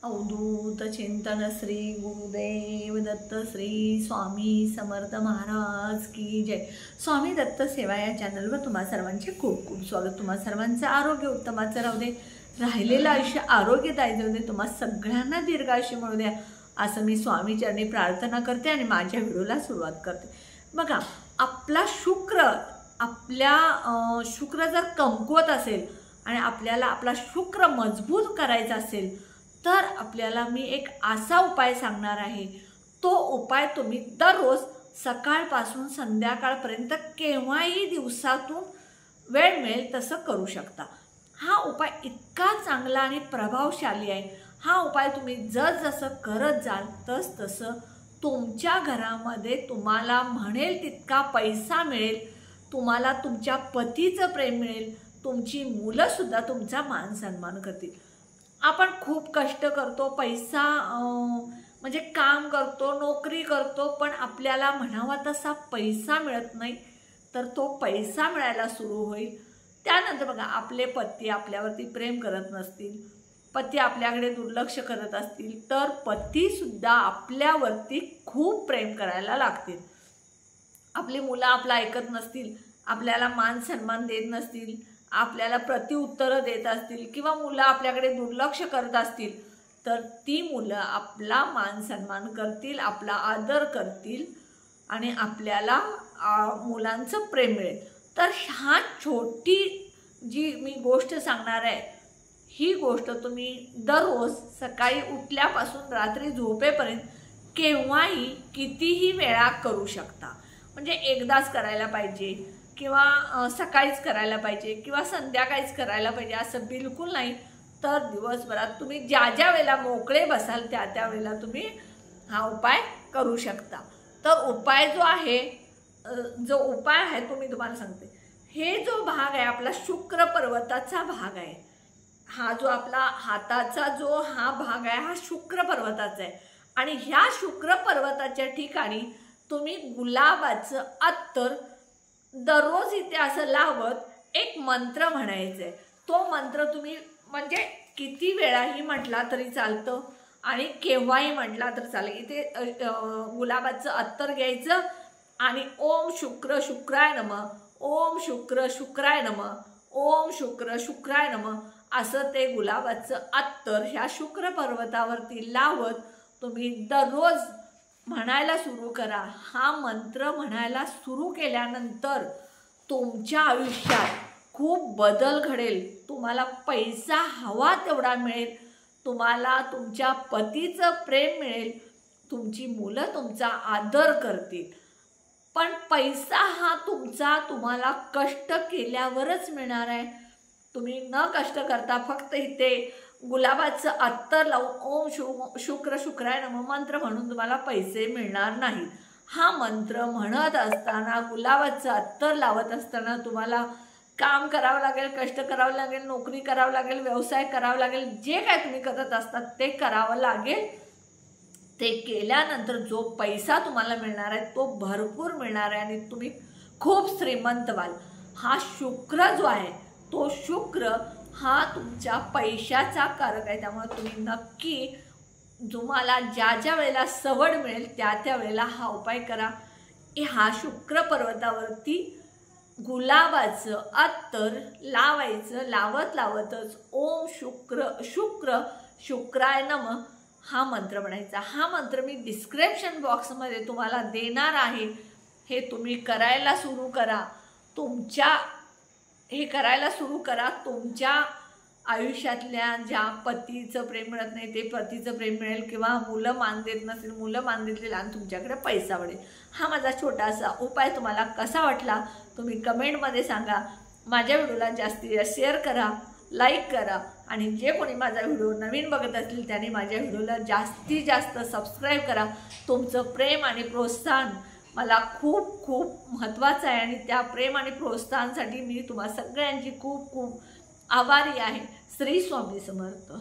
अवधूत चिंतन श्री गुरुदेव दत्त श्री स्वामी समर्थ महाराज की जय। स्वामी दत्त सेवा या चॅनलवर तुम्हा सर्वांचे खूप खूप स्वागत। तुम्हा सर्वांचं आरोग्य उत्तमाचं राहू दे, राहिलेलं आयुष्य आरोग्यदायी जाऊ दे, तुम्हा सगळ्यांना दीर्घायुष्य मिळू द्या असं मी स्वामी चरणी प्रार्थना करते आणि माझ्या व्हिडिओला सुरुवात करते। बघा, आपला शुक्र जर कमकुवत असेल आणि आपल्याला आपला शुक्र मजबूत करायचा असेल तर आपल्याला मी एक असा उपाय सांगणार आहे। तो उपाय तुम्ही दररोज सकाळपासून संध्याकाळपर्यंत केव्हाही दिवसातून वेळ मिळेल तसं करू शकता। हा उपाय इतका चांगला आणि प्रभावशाली आहे। हा उपाय तुम्ही जसं करत जाल तसं तुमच्या घरामध्ये तुम्हाला म्हणेल तितका पैसा मिळेल, तुम्हाला तुमच्या पतीचं प्रेम मिळेल, तुमची मुलंसुद्धा तुमचा मान सन्मान करतील। आपण खूप कष्ट करतो, पैसा म्हणजे काम करतो, नोकरी करतो, पण आपल्याला म्हणावा तसा पैसा मिळत नाही। तर तो पैसा मिळायला सुरू होईल त्यानंतर बघा, आपले पती आपल्यावरती प्रेम करत नसतील, पती आपल्याकडे दुर्लक्ष करत असतील तर पतीसुद्धा आपल्यावरती खूप प्रेम करायला लागतील। आपली मुलं आपलं ऐकत नसतील, आपल्याला मान सन्मान देत नसतील, आपल्याला प्रत्युत्तरं देत असतील किंवा मुलं आपल्याकडे दुर्लक्ष करत असतील तर ती मुलं आपला मान सन्मान करतील, आपला आदर करतील आणि आपल्याला मुलांचं प्रेम मिळेल। तर ह्या छोटी जी मी गोष्ट सांगणार आहे, ही गोष्ट तुम्ही दररोज सकाळी उठल्यापासून रात्री झोपेपर्यंत केव्हाही कितीही वेळा करू शकता। म्हणजे एकदाच करायला पाहिजे किंवा सकाळीच करायला पाहिजे किंवा संध्याकाळीच करायला पाहिजे असं बिलकुल नाही। तर दिवसभरात तुम्ही ज्या वेळेला मोकळे बसाल त्या वेळेला तुम्ही हा उपाय करू शकता। तर उपाय जो आहे तो मी तुम्हाला सांगते। हे जो भाग आहे आपला शुक्र पर्वताचा भाग आहे, हा जो आपला हाताचा जो हा भाग आहे हा शुक्र पर्वताचा आहे आणि ह्या शुक्र पर्वताच्या ठिकाणी तुम्ही गुलाबाचं अत्तर दररोज इथे असं लावत एक मंत्र म्हणायचं आहे। तो मंत्र तुम्ही म्हणजे किती वेळाही म्हटला तरी चालतं आणि केव्हाही म्हटला तर चालेल। इथे गुलाबाचं अत्तर घ्यायचं आणि ओम शुक्र शुक्राय नमः, ओम शुक्र शुक्राय नमः, ओम शुक्र शुक्राय नमः असं ते गुलाबाचं अत्तर ह्या शुक्र पर्वतावरती लावत तुम्ही दररोज म्हणायला सुरू करा। हा मंत्र म्हणायला सुरू केल्यानंतर तुमच्या आयुष्यात खूप बदल घडेल, तुम्हाला पैसा हवा तेवढा मिळेल, तुम्हाला तुमच्या पतीचं प्रेम मिळेल, तुमची मुलं तुमचा आदर करतील। पण पैसा हा तुम्हाला कष्ट केल्यावरच मिळणार आहे। तुम्ही न कष्ट करता फक्त इथे गुलाबाचं अत्तर लावून ओम शुक्र शुक्राय नमः मंत्र म्हणून तुम्हाला पैसे मिळणार नाही। हा मंत्र म्हणत असताना, गुलाबाचं अत्तर लावत असताना तुम्हाला काम करावं लागेल, कष्ट करावं लागेल, नोकरी करावं लागेल, व्यवसाय करावा लागेल, जे काय तुम्ही करत असतात ते करावं लागेल। ते केल्यानंतर जो पैसा तुम्हाला मिळणार आहे तो भरपूर मिळणार आहे आणि तुम्ही खूप श्रीमंत व्हाल। हा शुक्र जो आहे तो शुक्र हा तुमच्या पैशाचा कारक आहे, त्यामुळे तुम्ही नक्की तुम्हाला ज्या वेळेला सवड मिळेल त्या वेळेला हा उपाय करा। हा शुक्र पर्वतावरती गुलाबाचं अत्तर लावायचं, लावतच ओम शुक्र शुक्र शुक्राय नमः हा मंत्र म्हणायचा। हा मंत्र मी डिस्क्रिप्शन बॉक्समध्ये तुम्हाला देणार आहे, हे तुम्ही करायला सुरू करा। तुमच्या आयुष्यातल्या ज्या पतीचं प्रेम मिळत नाही ते पतीचं प्रेम मिळेल किंवा मुलं मान देत नसतील, मुलं मान देतील आणि तुमच्याकडे पैसा वाढेल। हा माझा छोटासा उपाय तुम्हाला कसा वाटला तुम्ही कमेंटमध्ये सांगा। माझ्या व्हिडिओला जास्तीत जास्त शेअर करा, लाईक करा आणि जे कोणी माझा व्हिडिओ नवीन बघत असतील त्यांनी माझ्या व्हिडिओला जास्तीत जास्त सबस्क्राईब करा। तुमचं प्रेम आणि प्रोत्साहन मला खूप खूप महत्त्वाचं आहे आणि त्या प्रेम आणि प्रोत्साहनासाठी मी तुम्हा सगळ्यांची खूप खूप आभारी आहे। श्री स्वामी समर्थ।